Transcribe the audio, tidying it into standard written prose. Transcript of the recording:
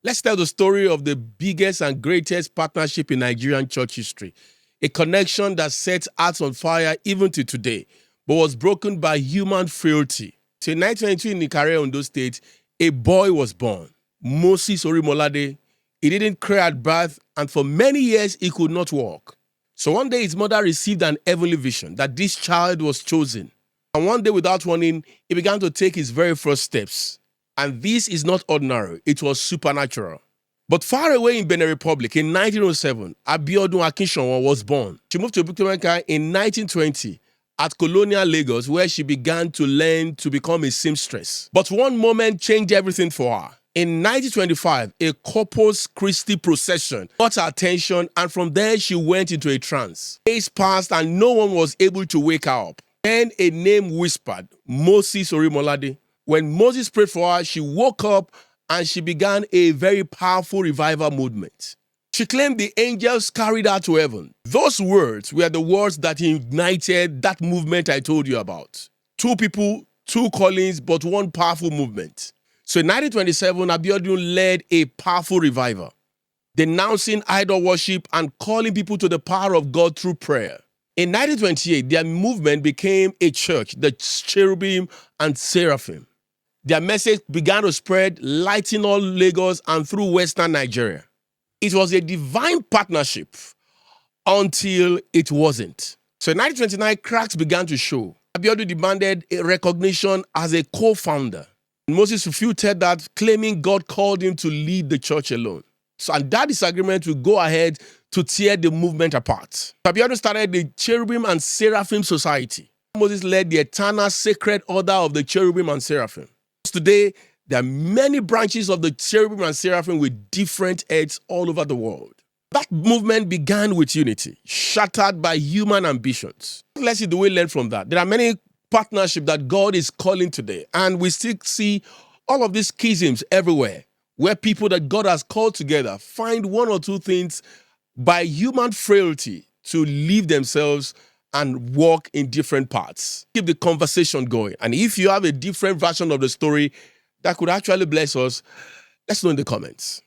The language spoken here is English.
Let's tell the story of the biggest and greatest partnership in Nigerian church history. A connection that sets hearts on fire even to today, but was broken by human frailty. So in 1992 in Ikare, Ondo State, a boy was born, Moses Orimolade. He didn't cry at birth, and for many years he could not walk. So one day his mother received an heavenly vision that this child was chosen. And one day, without warning, he began to take his very first steps. And this is not ordinary, it was supernatural. But far away in Benin Republic in 1907, Abiodun Akinshiwon was born. She moved to Bukimenka in 1920 at colonial Lagos, where she began to learn to become a seamstress. But one moment changed everything for her. In 1925, a Corpus Christi procession got her attention, and from there she went into a trance. Days passed and no one was able to wake her up. Then a name whispered, Moses Orimolade. When Moses prayed for her, she woke up and she began a very powerful revival movement. She claimed the angels carried her to heaven. Those words were the words that ignited that movement I told you about. Two people, two callings, but one powerful movement. So in 1927, Abiodun led a powerful revival, denouncing idol worship and calling people to the power of God through prayer. In 1928, their movement became a church, the Cherubim and Seraphim. Their message began to spread, lighting all Lagos and through Western Nigeria. It was a divine partnership until it wasn't. So in 1929, cracks began to show. Abiodun demanded a recognition as a co-founder. Moses refuted that, claiming God called him to lead the church alone. So, and that disagreement will go ahead to tear the movement apart. Abiodun started the Cherubim and Seraphim Society. Moses led the eternal sacred order of the Cherubim and Seraphim. Today, there are many branches of the Cherubim and Seraphim with different heads all over the world. That movement began with unity, shattered by human ambitions. Let's see the way we learn from that. There are many partnerships that God is calling today, and we still see all of these schisms everywhere, where people that God has called together find one or two things by human frailty to leave themselves and walk in different paths. Keep the conversation going. And if you have a different version of the story that could actually bless us, let's know in the comments.